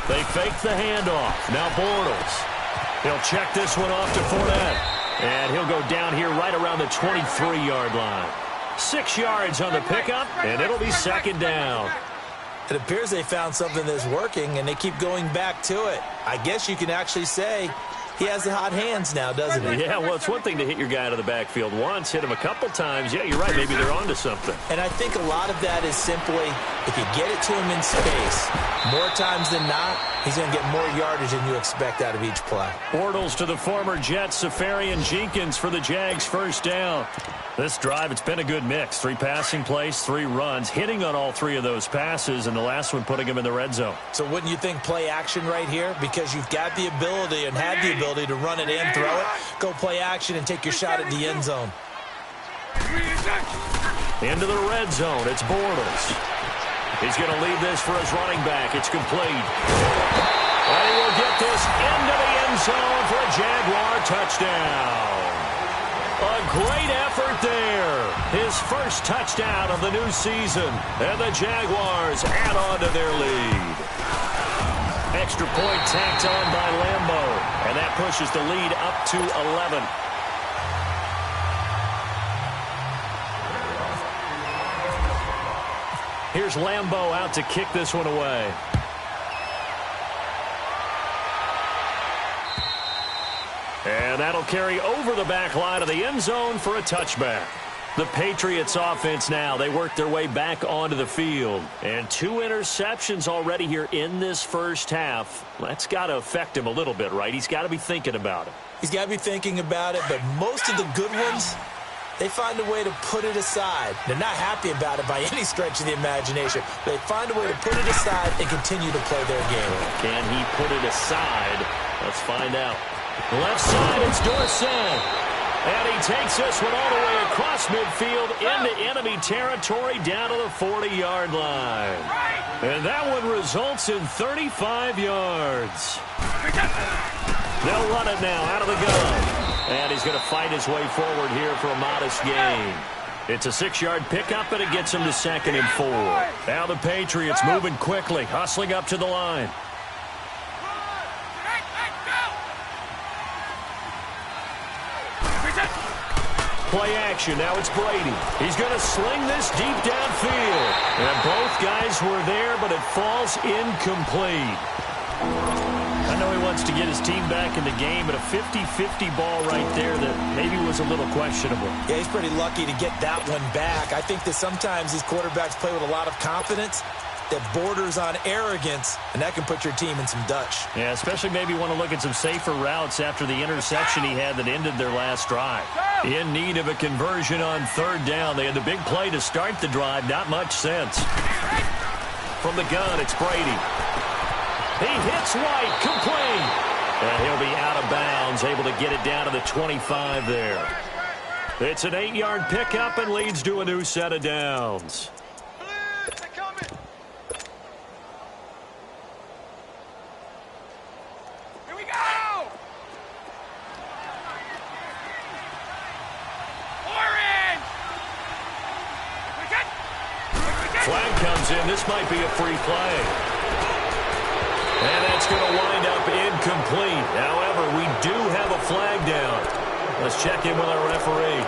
They fake the handoff. Now Bortles. He'll check this one off to Fournette. And he'll go down here right around the 23-yard line. 6 yards on the pickup, and it'll be second down. It appears they found something that's working, and they keep going back to it. I guess you can actually say he has the hot hands now, doesn't he? Yeah, well, it's one thing to hit your guy out of the backfield once, hit him a couple times. Yeah, you're right. Maybe they're onto something. And I think a lot of that is simply if you get it to him in space, more times than not, he's going to get more yardage than you expect out of each play. Bortles to the former Jets, Safarian-Jenkins for the Jags first down. This drive, it's been a good mix. 3 passing plays, 3 runs, hitting on all 3 of those passes, and the last one putting him in the red zone. So wouldn't you think play action right here? Because you've got the ability and had the ability to run it in, throw it, go play action, and take your shot at the end zone. Into the red zone, it's Bortles. He's going to leave this for his running back. It's complete. And he will get this into the end zone for a Jaguar touchdown. A great effort there. His first touchdown of the new season. And the Jaguars add on to their lead. Extra point tacked on by Lambo. And that pushes the lead up to 11. Here's Lambo out to kick this one away. And that'll carry over the back line of the end zone for a touchback. The Patriots offense now, they work their way back onto the field. And 2 interceptions already here in this first half. That's got to affect him a little bit, right? He's got to be thinking about it. He's got to be thinking about it, but most of the good ones, they find a way to put it aside. They're not happy about it by any stretch of the imagination. They find a way to put it aside and continue to play their game. Can he put it aside? Let's find out. Left side, it's Dorsett. And he takes this one all the way across midfield into enemy territory down to the 40-yard line. And that one results in 35 yards. They'll run it now out of the gun. And he's going to fight his way forward here for a modest gain. It's a 6-yard pickup, and it gets him to 2nd and 4. Now the Patriots moving quickly, hustling up to the line. Play action. Now it's Brady. He's going to sling this deep downfield. And both guys were there, but it falls incomplete. I know he wants to get his team back in the game, but a 50-50 ball right there that maybe was a little questionable. Yeah, he's pretty lucky to get that one back. I think that sometimes these quarterbacks play with a lot of confidence that borders on arrogance, and that can put your team in some Dutch. Yeah, especially maybe want to look at some safer routes after the interception he had that ended their last drive. In need of a conversion on 3rd down. They had the big play to start the drive. Not much sense. From the gun, it's Brady. He hits White, complete. And he'll be out of bounds, able to get it down to the 25 there. It's an 8-yard pickup and leads to a new set of downs. Flag comes in. This might be a free play. And that's going to wind up incomplete. However, we do have a flag down. Let's check in with our referee.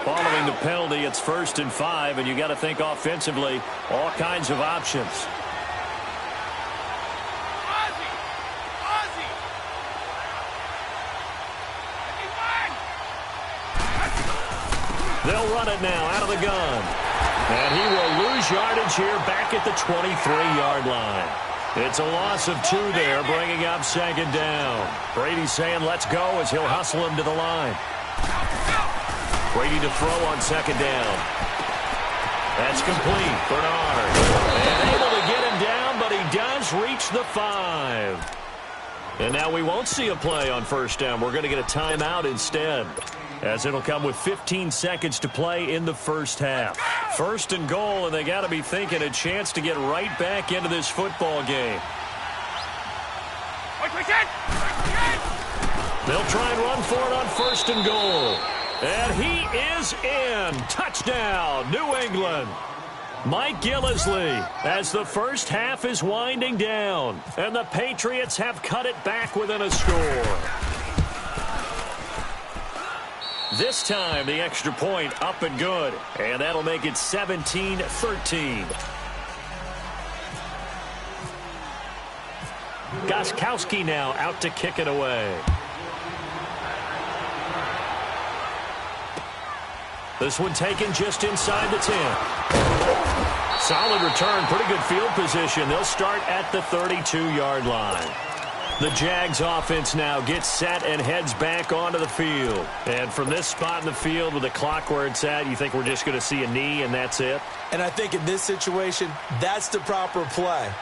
Following the penalty, it's 1st and 5, and you got to think offensively, all kinds of options. They'll run it now out of the gun. And he will lose yardage here back at the 23-yard line. It's a loss of 2 there, bringing up 2nd down. Brady's saying let's go as he'll hustle him to the line. Brady to throw on 2nd down. That's complete. Bernard. And able to get him down, but he does reach the 5. And now we won't see a play on 1st down. We're going to get a timeout instead, as it'll come with 15 seconds to play in the first half. 1st and goal, and they got to be thinking a chance to get right back into this football game. They'll try and run for it on 1st and goal. And he is in. Touchdown, New England. Mike Gillislee, as the first half is winding down, and the Patriots have cut it back within a score. This time, the extra point up and good, and that'll make it 17-13. Gostkowski now out to kick it away. This one taken just inside the 10. Solid return, pretty good field position. They'll start at the 32-yard line. The Jags offense now gets set and heads back onto the field. And from this spot in the field with the clock where it's at, you think we're just going to see a knee and that's it? And I think in this situation, that's the proper play.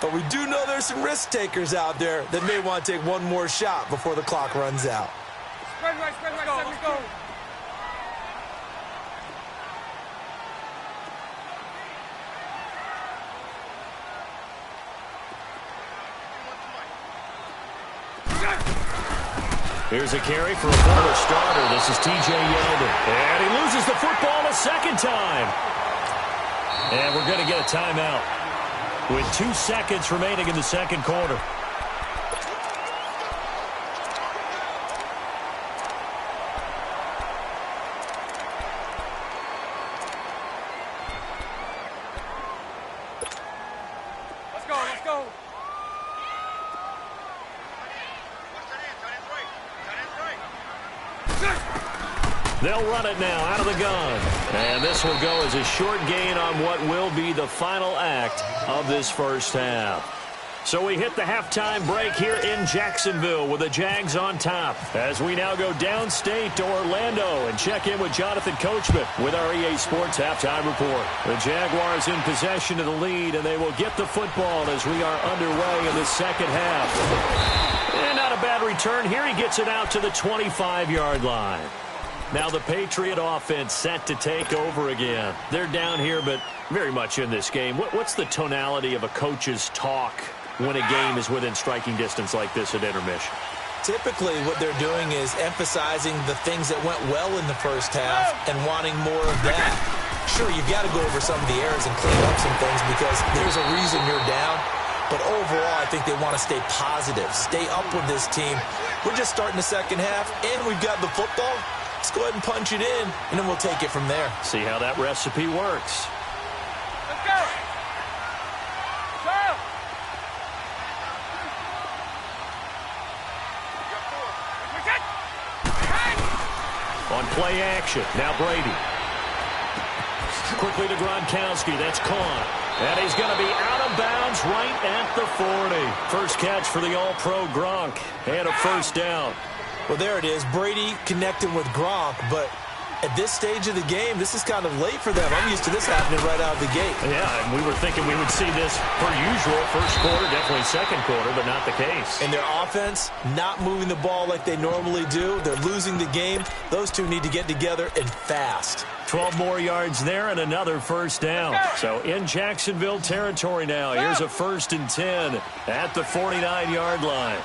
But we do know there's some risk takers out there that may want to take one more shot before the clock runs out. Spread right, let's go. Here's a carry for a former starter. This is T.J. Yeldon. And he loses the football a second time. And we're going to get a timeout with 2 seconds remaining in the second quarter. Let's go. They'll run it now out of the gun. And this will go as a short gain on what will be the final act of this first half. So we hit the halftime break here in Jacksonville with the Jags on top as we now go downstate to Orlando and check in with Jonathan Coachman with our EA Sports halftime report. The Jaguars in possession of the lead, and they will get the football as we are underway in the second half. And not a bad return here. He gets it out to the 25-yard line. Now the Patriot offense set to take over again. They're down here, but very much in this game. What's the tonality of a coach's talk when a game is within striking distance like this at intermission? Typically, what they're doing is emphasizing the things that went well in the first half and wanting more of that. Sure, you've got to go over some of the errors and clean up some things because there's a reason you're down. But overall, I think they want to stay positive, stay up with this team. We're just starting the second half, and we've got the football. Let's go ahead and punch it in, and then we'll take it from there. See how that recipe works. Let's go. On play action, now Brady. Quickly to Gronkowski, that's caught. And he's going to be out of bounds right at the 40. First catch for the All-Pro Gronk, and a first down. Well, there it is. Brady connecting with Gronk, but at this stage of the game, this is kind of late for them. I'm used to this happening right out of the gate. Yeah, and we were thinking we would see this per usual. First quarter, definitely second quarter, but not the case. And their offense not moving the ball like they normally do. They're losing the game. Those two need to get together and fast. 12 more yards there and another first down. So in Jacksonville territory now. Here's a 1st and 10 at the 49-yard line.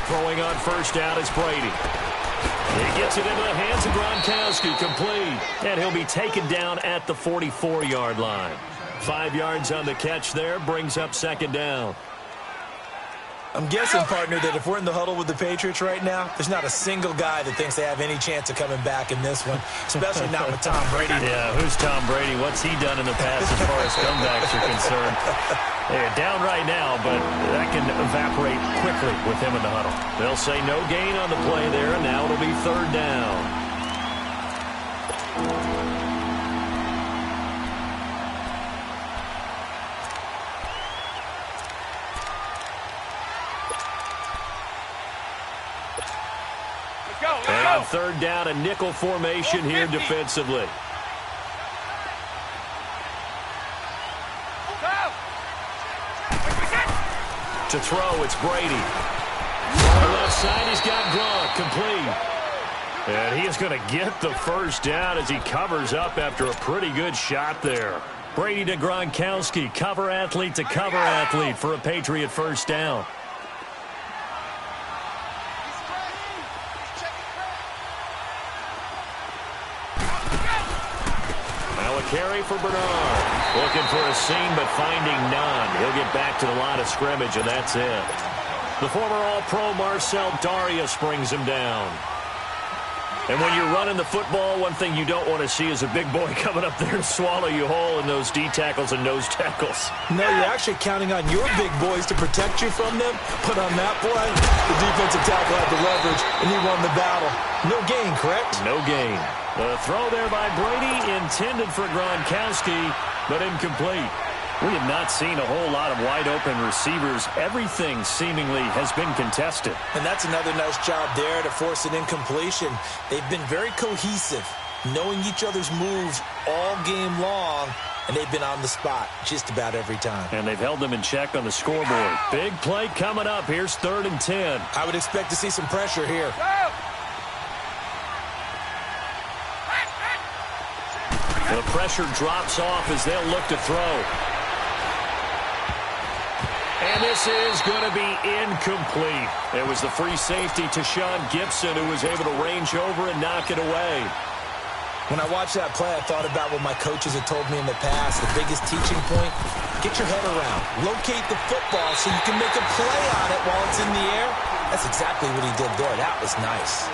Throwing on first down is Brady. He gets it into the hands of Gronkowski, complete. And he'll be taken down at the 44-yard line. 5 yards on the catch there, brings up second down. I'm guessing, partner, that if we're in the huddle with the Patriots right now, there's not a single guy that thinks they have any chance of coming back in this one, especially not with Tom Brady. Yeah, who's Tom Brady? What's he done in the past as far as comebacks are concerned? They're down right now, but that can evaporate quickly with him in the huddle. They'll say no gain on the play there, and now it'll be third down. And on third down, a nickel formation here defensively. To throw, it's Brady. On the left side, he's got Gronk, complete. And he is going to get the first down as he covers up after a pretty good shot there. Brady to Gronkowski, cover athlete to cover athlete for a Patriot first down. Now a carry for Bernard. Looking for a seam, but finding none. He'll get back to the line of scrimmage, and that's it. The former All-Pro Marcel Darius brings him down. And when you're running the football, one thing you don't want to see is a big boy coming up there and swallow you whole in those D tackles and nose tackles. No, you're actually counting on your big boys to protect you from them. But on that play, the defensive tackle had the leverage, and he won the battle. No gain, correct? No gain. The throw there by Brady intended for Gronkowski, but incomplete. We have not seen a whole lot of wide-open receivers. Everything seemingly has been contested. And that's another nice job there to force an incompletion. They've been very cohesive, knowing each other's moves all game long, and they've been on the spot just about every time. And they've held them in check on the scoreboard. Big play coming up. Here's 3rd and 10. I would expect to see some pressure here. The pressure drops off as they'll look to throw. And this is going to be incomplete. It was the free safety to Sean Gibson who was able to range over and knock it away. When I watched that play, I thought about what my coaches had told me in the past. The biggest teaching point, get your head around. Locate the football so you can make a play on it while it's in the air. That's exactly what he did there. That was nice.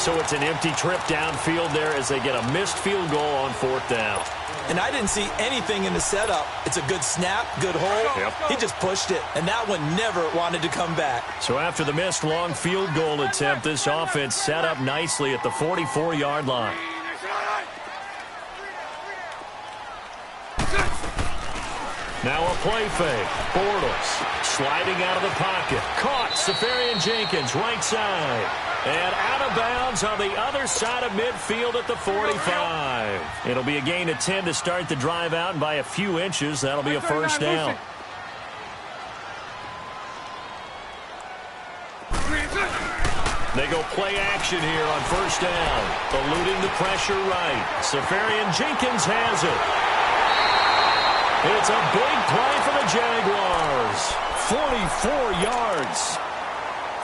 So it's an empty trip downfield there as they get a missed field goal on 4th down. And I didn't see anything in the setup. It's a good snap, good hold. Yep. He just pushed it, and that one never wanted to come back. So after the missed long field goal attempt, this offense set up nicely at the 44-yard line. Now a play fake. Bortles sliding out of the pocket. Caught. Safarian Jenkins, right side. And out of bounds on the other side of midfield at the 45. It'll be a gain of 10 to start the drive out, and by a few inches, that'll be a first down. They go play action here on first down. Eluding the pressure right. Safarian Jenkins has it. It's a big play for the Jaguars. 44 yards.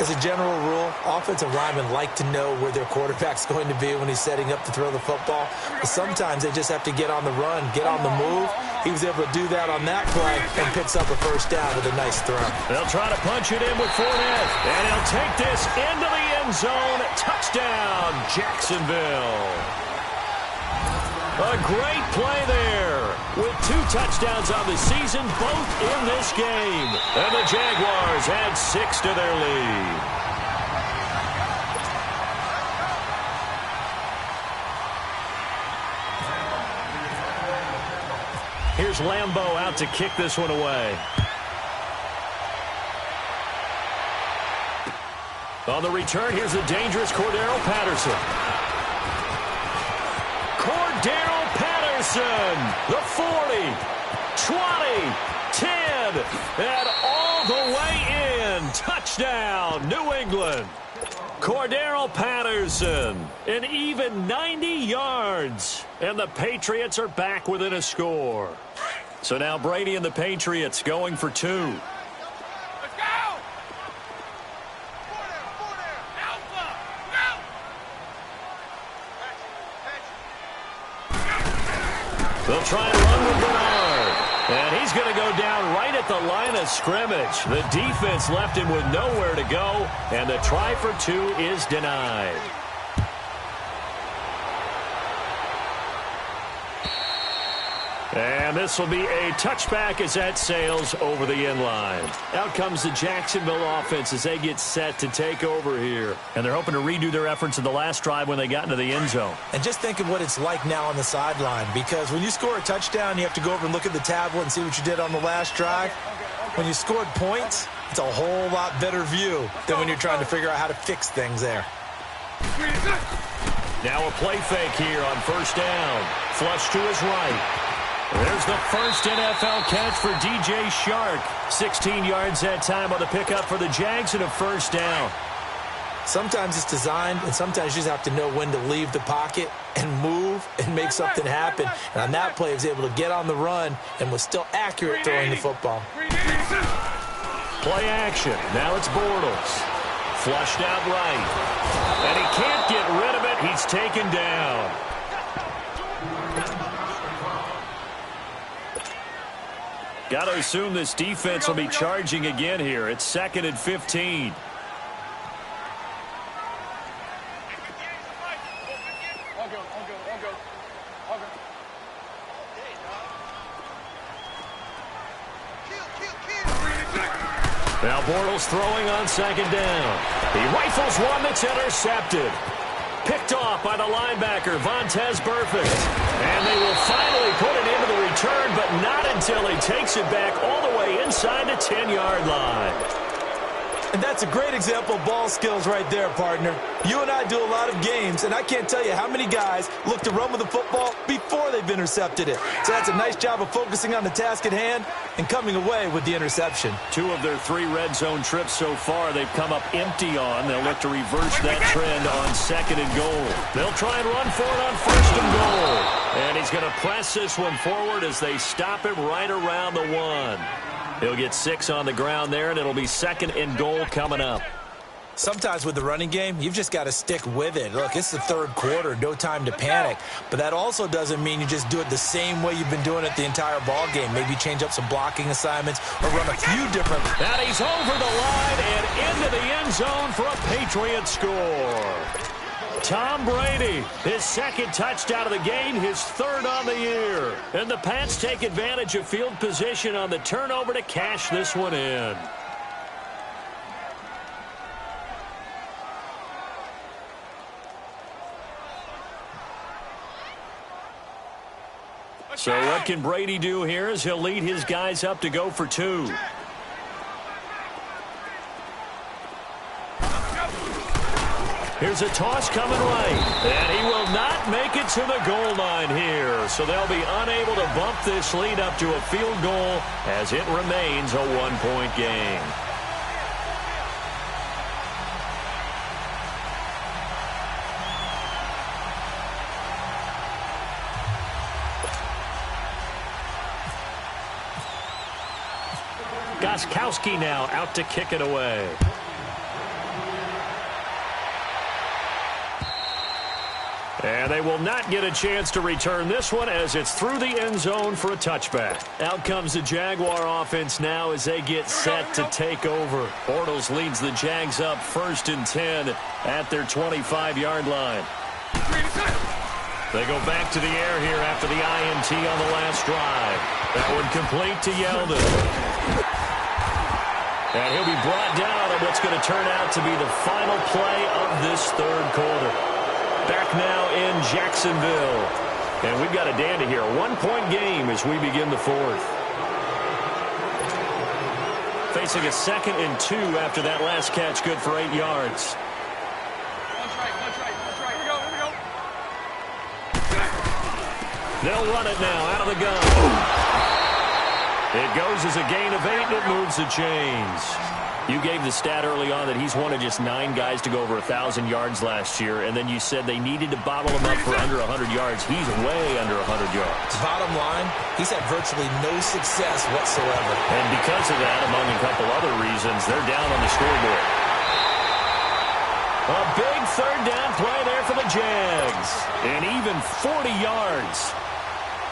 As a general rule, offensive linemen like to know where their quarterback's going to be when he's setting up to throw the football. But sometimes they just have to get on the run, get on the move. He was able to do that on that play and picks up a first down with a nice throw. They'll try to punch it in with Fournette. And he'll take this into the end zone. Touchdown, Jacksonville. A great play there with 2 touchdowns on the season, both in this game. And the Jaguars add 6 to their lead. Here's Lambeau out to kick this one away. On the return, here's the dangerous Cordero Patterson. Cordero Patterson, the 40, 20, 10, and all the way in. Touchdown, New England. Cordero Patterson, an even 90 yards, and the Patriots are back within a score. So now Brady and the Patriots going for 2. They'll try and run with Bernard. And he's going to go down right at the line of scrimmage. The defense left him with nowhere to go, and the try for 2 is denied. And this will be a touchback as that sails over the end line. Out comes the Jacksonville offense as they get set to take over here. And they're hoping to redo their efforts in the last drive when they got into the end zone. And just think of what it's like now on the sideline, because when you score a touchdown, you have to go over and look at the tablet and see what you did on the last drive. When you scored points, it's a whole lot better view than when you're trying to figure out how to fix things there. Now a play fake here on first down. Flush to his right. There's the first NFL catch for DJ Shark. 16 yards that time on the pickup for the Jags and a first down. Sometimes it's designed, and sometimes you just have to know when to leave the pocket and move move and make something happen. And on that play, he was able to get on the run and was still accurate throwing the football. Play action. Now it's Bortles. Flushed out right. And he can't get rid of it. He's taken down. Got to assume this defense will be charging again here. It's 2nd and 15. Now Bortles throwing on 2nd down. He rifles one that's intercepted. Picked off by the linebacker, Vontaze Burfict. And they will finally put it into the return, but not until he takes it back all the way inside the 10-yard line. And that's a great example of ball skills right there, partner. You and I do a lot of games, and I can't tell you how many guys look to run with the football before they've intercepted it. So that's a nice job of focusing on the task at hand and coming away with the interception. 2 of their 3 red zone trips so far they've come up empty on. They'll look to reverse that trend on 2nd and goal. They'll try and run for it on 1st and goal. And he's going to press this one forward as they stop him right around the 1. He'll get 6 on the ground there, and it'll be 2nd and goal coming up. Sometimes with the running game, you've just got to stick with it. Look, it's the 3rd quarter, no time to panic. But that also doesn't mean you just do it the same way you've been doing it the entire ball game. Maybe change up some blocking assignments or run a few different. Now he's over the line and into the end zone for a Patriot score. Tom Brady, his 2nd touchdown of the game, his 3rd on the year. And the Pats take advantage of field position on the turnover to cash this one in. So what can Brady do here as he'll lead his guys up to go for 2. Here's a toss coming right, and he will not make it to the goal line here. So they'll be unable to bump this lead up to a field goal as it remains a 1-point game. Gostkowski now out to kick it away. And they will not get a chance to return this one as it's through the end zone for a touchback. Out comes the Jaguar offense now as they get set to take over. Bortles leads the Jags up 1st and 10 at their 25-yard line. They go back to the air here after the INT on the last drive. That one complete to Yeldon. And he'll be brought down on what's going to turn out to be the final play of this 3rd quarter. Back now in Jacksonville. And we've got a dandy here. A 1-point game as we begin the 4th. Facing a 2nd and 2 after that last catch, good for 8 yards. They'll run it now out of the gun. It goes as a gain of 8, and it moves the chains. You gave the stat early on that he's one of just 9 guys to go over 1,000 yards last year, and then you said they needed to bottle him up for under 100 yards. He's way under 100 yards. Bottom line, he's had virtually no success whatsoever. And because of that, among a couple other reasons, they're down on the scoreboard. A big 3rd down play there for the Jags. And even 40 yards.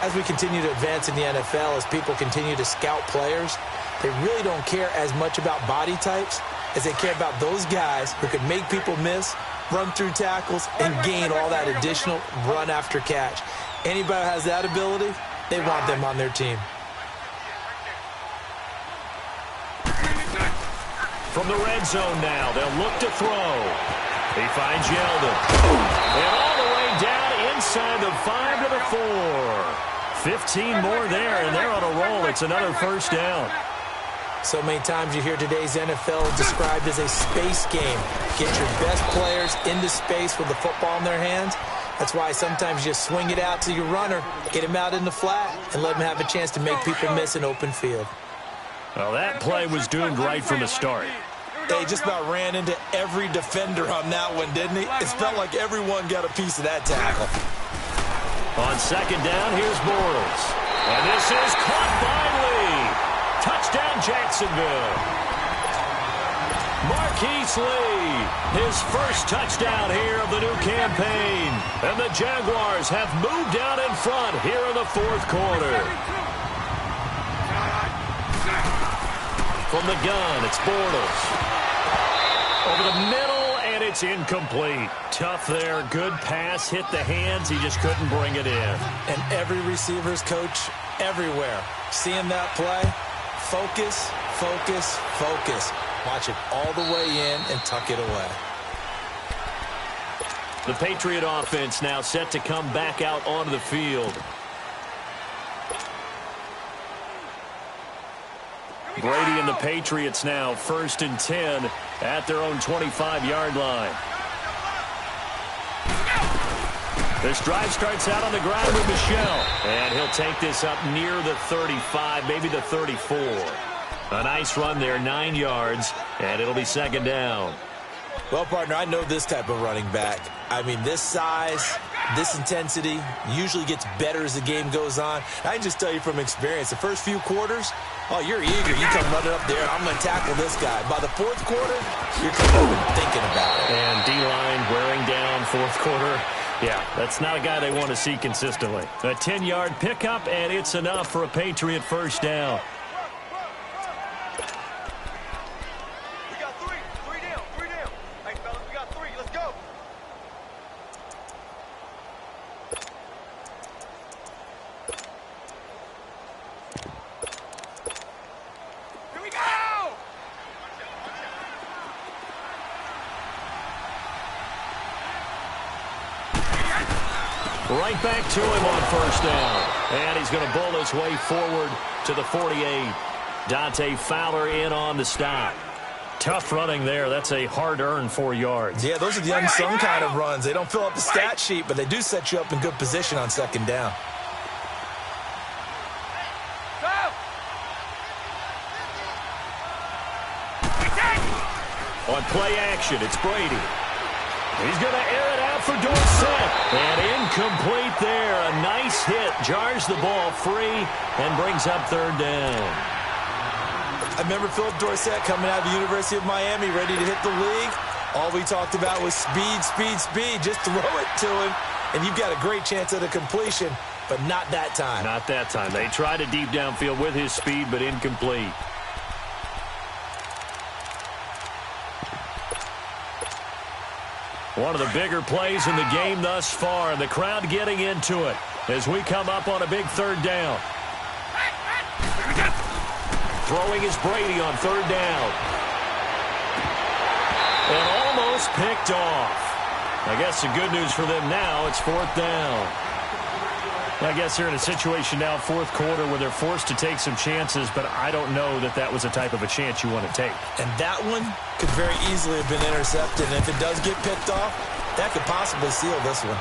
As we continue to advance in the NFL, as people continue to scout players, they really don't care as much about body types as they care about those guys who can make people miss, run through tackles, and gain all that additional run after catch. Anybody who has that ability, they want them on their team. From the red zone now, they'll look to throw. He finds Yeldon. And all the way down inside the 5 to the 4. 15 more there, and they're on a roll. It's another 1st down. So many times you hear today's NFL described as a space game. Get your best players into space with the football in their hands. That's why sometimes you just swing it out to your runner, get him out in the flat, and let him have a chance to make people miss an open field. Well, that play was doomed right from the start. They just about ran into every defender on that one, didn't he? It felt like everyone got a piece of that tackle. On second down, here's Bortles. And this is caught by Lee. Touchdown, Jacksonville. Marquise Lee, his first touchdown here of the new campaign. And the Jaguars have moved out in front here in the fourth quarter. From the gun, it's Bortles. Over the middle, and it's incomplete. Tough there. Good pass. Hit the hands. He just couldn't bring it in. And every receiver's coach everywhere. Seeing that play, focus, focus, focus. Watch it all the way in and tuck it away. The Patriot offense now set to come back out onto the field. Brady and the Patriots now 1st and 10 at their own 25-yard line. This drive starts out on the ground with Michel. And he'll take this up near the 35, maybe the 34. A nice run there, 9 yards, and it'll be second down. Well, partner, I know this type of running back. I mean, this size, this intensity usually gets better as the game goes on. I can just tell you from experience, the first few quarters, oh, you're eager. You come running up there, I'm going to tackle this guy. By the fourth quarter, you're coming over and thinking about it. And D-line wearing down fourth quarter. Yeah, that's not a guy they want to see consistently. A 10-yard pickup, and it's enough for a Patriot first down. Right back to him on first down. And he's going to bull his way forward to the 48. Dante Fowler in on the stop. Tough running there. That's a hard-earned 4 yards. Yeah, those are the unsung kind of runs. They don't fill up the stat sheet, but they do set you up in good position on second down. On play action, it's Brady. He's going to air it out for Dorsett. And incomplete there. A nice hit. Jars the ball free and brings up third down. I remember Philip Dorsett coming out of the University of Miami, ready to hit the league. All we talked about was speed, speed, speed. Just throw it to him, and you've got a great chance at a completion, but not that time. Not that time. They tried a deep downfield with his speed, but incomplete. One of the bigger plays in the game thus far, and the crowd getting into it as we come up on a big third down. Throwing is Brady on third down. And almost picked off. I guess the good news for them now, it's fourth down. I guess they're in a situation now, fourth quarter, where they're forced to take some chances, but I don't know that that was the type of a chance you want to take. And that one could very easily have been intercepted, and if it does get picked off, that could possibly seal this one.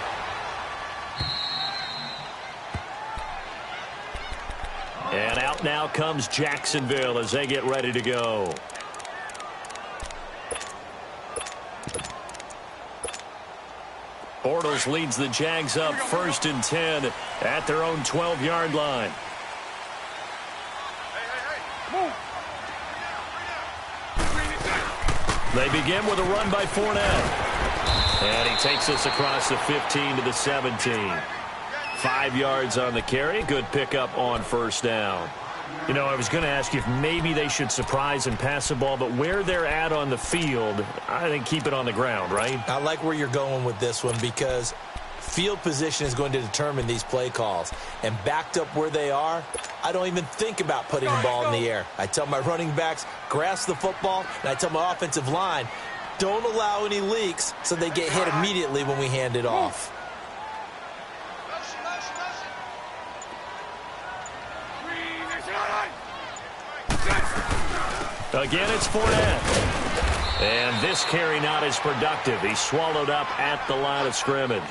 And out now comes Jacksonville as they get ready to go. Bortles leads the Jags up 1st and 10 at their own 12-yard line. They begin with a run by Fournette. And he takes us across the 15 to the 17. 5 yards on the carry. Good pickup on first down. You know, I was going to ask you if maybe they should surprise and pass the ball, but where they're at on the field, I think keep it on the ground, right? I like where you're going with this one because field position is going to determine these play calls. And backed up where they are, I don't even think about putting the ball in the air. I tell my running backs, grasp the football, and I tell my offensive line, don't allow any leaks so they get hit immediately when we hand it off. Again, it's Fournette. And this carry not as productive. He's swallowed up at the line of scrimmage.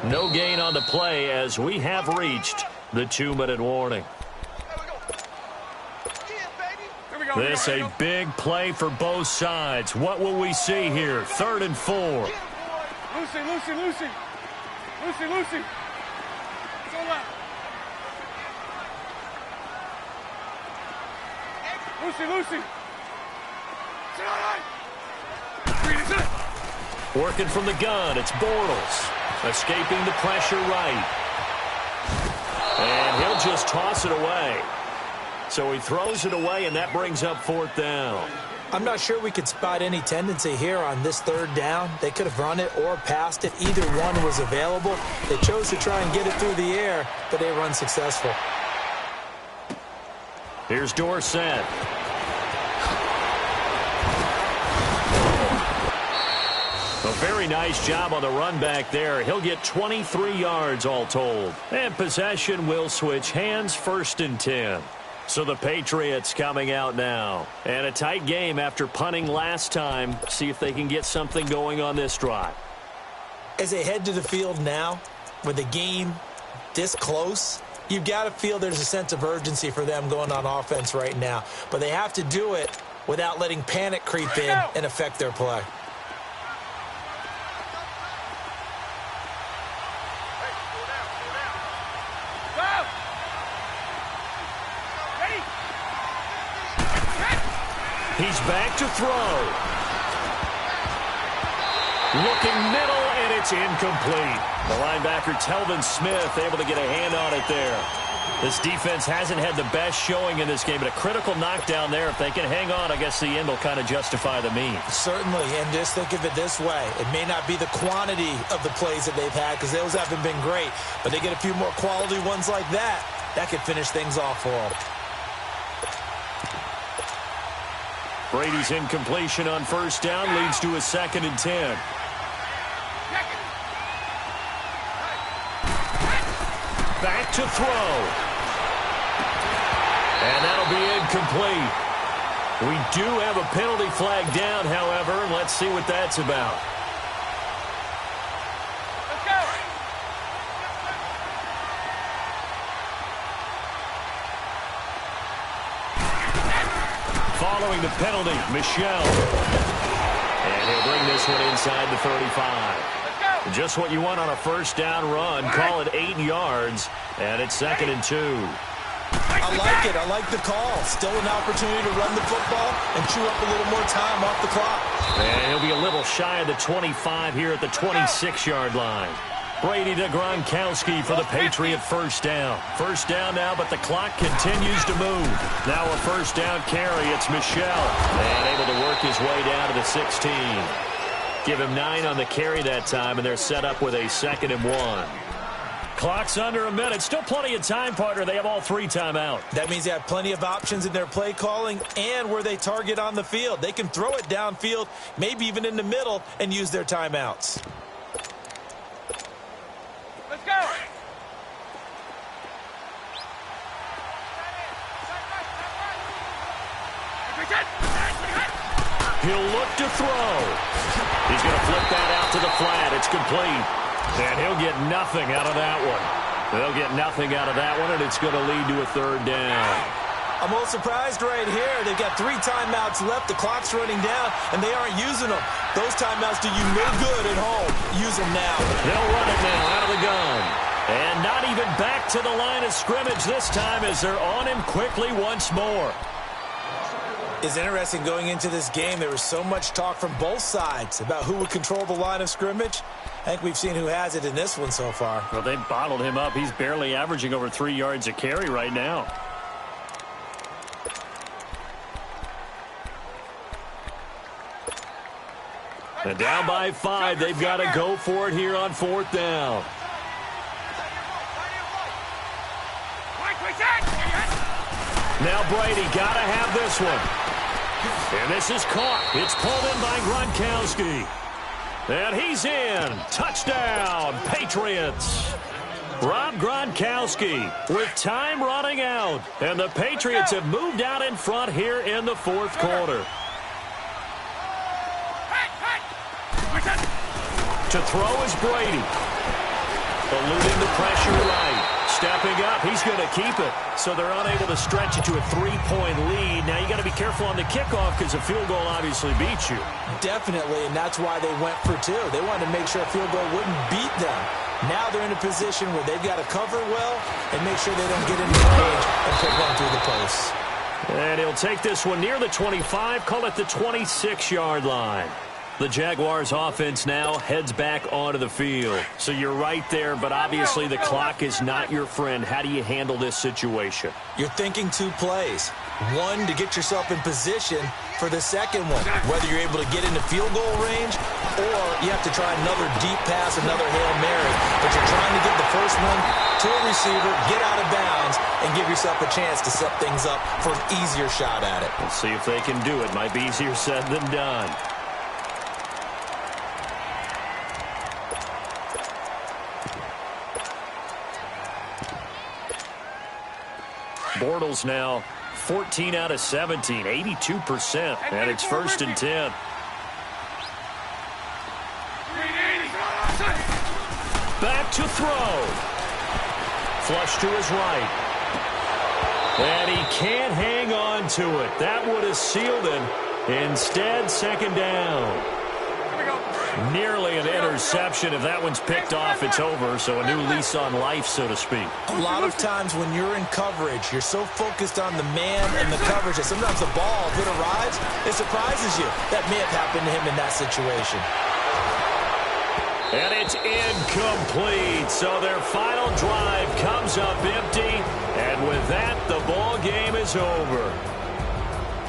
No gain on the play as we have reached the 2-minute warning. This a big play for both sides. What will we see here? 3rd and 4. Lucy, Lucy, Lucy. Lucy, Lucy. go left. Lucy. Sit on right. Green is it. Working from the gun, it's Bortles. Escaping the pressure right. And he'll just toss it away. So he throws it away, and that brings up 4th down. I'm not sure we could spot any tendency here on this 3rd down. They could have run it or passed it. Either one was available. They chose to try and get it through the air, but they were unsuccessful. Here's Dorsett. A very nice job on the run back there. He'll get 23 yards all told. And possession will switch hands, 1st and 10. So the Patriots coming out now. And a tight game after punting last time. See if they can get something going on this drive. As they head to the field now, with the game this close, you've got to feel there's a sense of urgency for them going on offense right now. But they have to do it without letting panic creep in and affect their play. He's back to throw. Looking middle, and it's incomplete. The linebacker, Telvin Smith, able to get a hand on it there. This defense hasn't had the best showing in this game, but a critical knockdown there. If they can hang on, I guess the end will kind of justify the means. Certainly, and just think of it this way. It may not be the quantity of the plays that they've had, because those haven't been great, but they get a few more quality ones like that. That could finish things off for them. Brady's incompletion on 1st down leads to a 2nd and 10. Back to throw. And that'll be incomplete. We do have a penalty flag down, however, and let's see what that's about. Following the penalty, Michel. And he'll bring this one inside the 35. Just what you want on a 1st down run. Call it 8 yards, and it's 2nd and 2. I like it. I like the call. Still an opportunity to run the football and chew up a little more time off the clock. And he'll be a little shy of the 25 here at the 26-yard line. Brady to Gronkowski for the Patriot 1st down. 1st down now, but the clock continues to move. Now a 1st down carry. It's Michel. And able to work his way down to the 16. Give him 9 on the carry that time, and they're set up with a 2nd and 1. Clock's under a minute. Still plenty of time, partner. They have all 3 timeouts. That means they have plenty of options in their play calling and where they target on the field. They can throw it downfield, maybe even in the middle, and use their timeouts. Let's go. He'll look to throw. He's going to flip that out to the flat. It's complete. And he'll get nothing out of that one. They'll get nothing out of that one, and it's going to lead to a 3rd down. I'm a little surprised right here. They've got 3 timeouts left. The clock's running down, and they aren't using them. Those timeouts do you no good at home. Use them now. They'll run it now out of the gun. And not even back to the line of scrimmage this time as they're on him quickly once more. It's interesting going into this game. There was so much talk from both sides about who would control the line of scrimmage. I think we've seen who has it in this one so far. Well, they bottled him up. He's barely averaging over 3 yards a carry right now. And down by 5. They've got to go for it here on 4th down. Now Brady got to have this one. And this is caught. It's pulled in by Gronkowski. And he's in. Touchdown, Patriots. Rob Gronkowski with time running out. And the Patriots have moved out in front here in the 4th quarter. To throw is Brady. Eluding the pressure right. Stepping up, he's going to keep it. So they're unable to stretch it to a 3-point lead. Now you got to be careful on the kickoff because a field goal obviously beats you. Definitely, and that's why they went for 2. They wanted to make sure a field goal wouldn't beat them. Now they're in a position where they've got to cover well and make sure they don't get into range and put one through the post. And he'll take this one near the 25, call it the 26-yard line. The Jaguars offense now heads back onto the field. So you're right there, but obviously the clock is not your friend. How do you handle this situation? You're thinking two plays. One, to get yourself in position for the second one, whether you're able to get into field goal range or you have to try another deep pass, another Hail Mary. But you're trying to get the first one to a receiver, get out of bounds, and give yourself a chance to set things up for an easier shot at it. We'll see if they can do it. Might be easier said than done. Bortles now 14 out of 17, 82%, and it's 1st and 10. Back to throw. Flush to his right. And he can't hang on to it. That would have sealed him. Instead, 2nd down. Nearly an interception. If that one's picked off, it's over. So a new lease on life, so to speak. A lot of times when you're in coverage, you're so focused on the man and the coverage that sometimes the ball, if it arrives, it surprises you. That may have happened to him in that situation. And it's incomplete. So their final drive comes up empty. And with that, the ball game is over.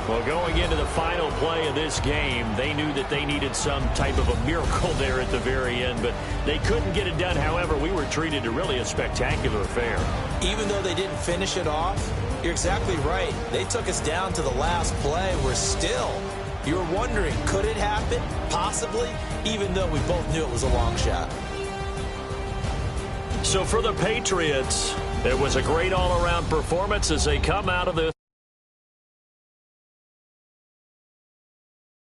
Well, going into the final play of this game, they knew that they needed some type of a miracle there at the very end, but they couldn't get it done. However, we were treated to really a spectacular affair. Even though they didn't finish it off, you're exactly right. They took us down to the last play. We're still, you're wondering, could it happen? Possibly, even though we both knew it was a long shot. So for the Patriots, it was a great all-around performance as they come out of this.